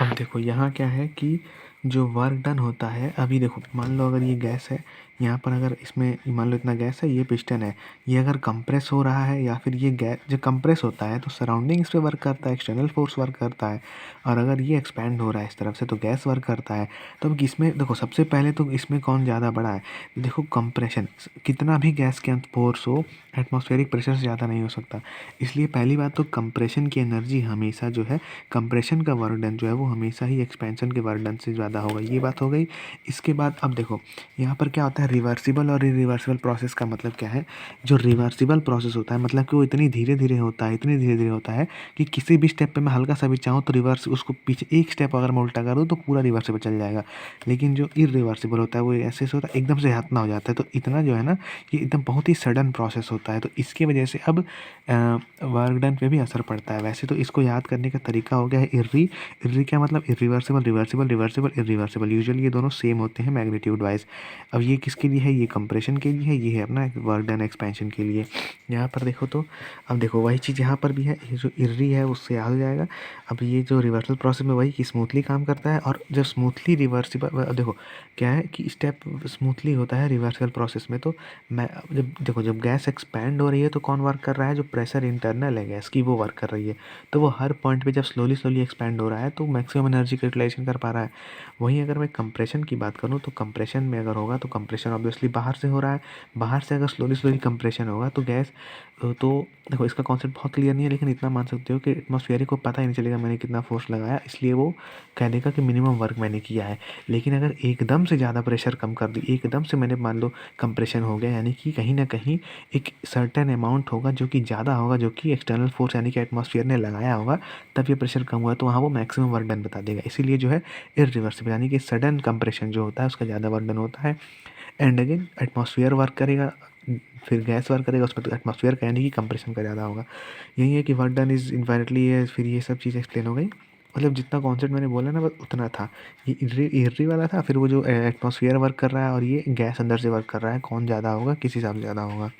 अब देखो यहाँ क्या है कि जो वर्क डन होता है, अभी देखो मान लो अगर ये गैस है, यहाँ पर अगर इसमें मान लो इतना गैस है, ये पिस्टन है, ये अगर कंप्रेस हो रहा है या फिर ये गैस जो कंप्रेस होता है तो सराउंडिंग इस पे वर्क करता है, एक्सटर्नल फोर्स वर्क करता है। और अगर ये एक्सपैंड हो रहा है इस तरफ से तो गैस वर्क करता है। तो अब इसमें देखो सबसे पहले तो इसमें कौन ज़्यादा बड़ा है, देखो कंप्रेशन, कितना भी गैस के अंदर फोर्स हो एटमॉस्फेरिक प्रेशर से ज़्यादा नहीं हो सकता। इसलिए पहली बात तो कंप्रेशन की एनर्जी हमेशा जो है, कंप्रेशन का वर्क डन जो है वो हमेशा ही एक्सपेंशन के वर्क डन से ज़्यादा होगा, ये बात हो गई। इसके बाद अब देखो यहाँ पर क्या होता है, रिवर्सिबल और इरिवर्सिबल प्रोसेस का मतलब क्या है। जो रिवर्सिबल प्रोसेस होता है मतलब कि वो इतनी धीरे धीरे होता है, इतनी धीरे धीरे होता है कि किसी भी स्टेप पे मैं हल्का सा भी चाहूँ तो रिवर्स उसको पीछे एक स्टेप अगर मैं उल्टा कर दूँ तो पूरा रिवर्सिबल चल जाएगा। लेकिन जो इरिवर्सिबल होता है वो ऐसे से होता है एकदम से हाथ ना हो जाता है, तो इतना जो है ना कि एकदम बहुत ही सडन प्रोसेस होता है, तो इसकी वजह से अब वर्क डन पे भी असर पड़ता है। वैसे तो इसको याद करने का तरीका हो गया है इर्री। इर्री क्या मतलब irreversible, reversible, reversible, irreversible, usually ये दोनों सेम होते हैं मैग्नीट्यूड वाइज। अब ये किसके लिए है, ये कंप्रेशन के लिए है, ये है अपना वर्क डन एक्सपेंशन के लिए। यहाँ पर देखो तो अब देखो वही चीज़ यहाँ पर भी है, ये जो इर्री है उससे याद हो जाएगा। अब ये जो रिवर्सल प्रोसेस में वही कि स्मूथली काम करता है, और जब स्मूथली रिवर्सिबल देखो क्या है कि स्टेप स्मूथली होता है रिवर्सिबल प्रोसेस में। तो मैं जब देखो जब गैस एक्सपैंड हो रही है तो कौन वर्क कर रहा है, जो प्रेशर इंटरनल है गैस की वो वर्क कर रही है। तो वो हर पॉइंट पे जब स्लोली स्लोली एक्सपैंड हो रहा है तो मैक्सिमम एनर्जी का यूटिलाइजेशन कर पा रहा है। वहीं अगर मैं कंप्रेशन की बात करूँ तो कंप्रेशन में अगर होगा तो कंप्रेशन ऑब्वियसली बाहर से हो रहा है, बाहर से अगर स्लोली स्लोली कंप्रेशन होगा तो गैस तो देखो इसका कॉन्सेप्ट बहुत क्लियर नहीं है, लेकिन इतना मान सकते हो कि एटमॉस्फेयर को पता ही नहीं चलेगा मैंने कितना फोर्स लगाया, इसलिए वो कह देगा कि मिनिमम वर्क मैंने किया है। लेकिन अगर एकदम से ज़्यादा प्रेशर कम कर दी, एकदम से मैंने मान लो कंप्रेशन हो गया, यानी कि कहीं ना कहीं एक सर्टेन अमाउंट होगा जो कि ज़्यादा होगा, जो कि एक्सटर्नल फोर्स यानी कि एटमॉस्फेयर ने लगाया होगा, तब ये प्रेशर कम हुआ तो वहाँ वो मैक्सिमम वर्क डन बता देगा। इसीलिए जो है इरिवर्सिबल यानी कि सडन कंप्रेशन जो होता है उसका ज़्यादा वर्क डन होता है। एंड अगेन एटमॉस्फेयर वर्क करेगा, फिर गैस वर्क करेगा, उसमें तो एटमॉस्फेयर का यानी कि कंप्रेशन का ज़्यादा होगा। यही है कि वर्क डन इज़ इन्फाइनाइटली है, फिर ये सब चीज़ एक्सप्लेन हो गई। मतलब जितना कॉन्सेप्ट मैंने बोला ना बस उतना था। ये इर्री वाला था, फिर वो जो एटमॉस्फेयर वर्क कर रहा है और ये गैस अंदर से वर्क कर रहा है, कौन ज़्यादा होगा किस हिसाब से ज़्यादा होगा।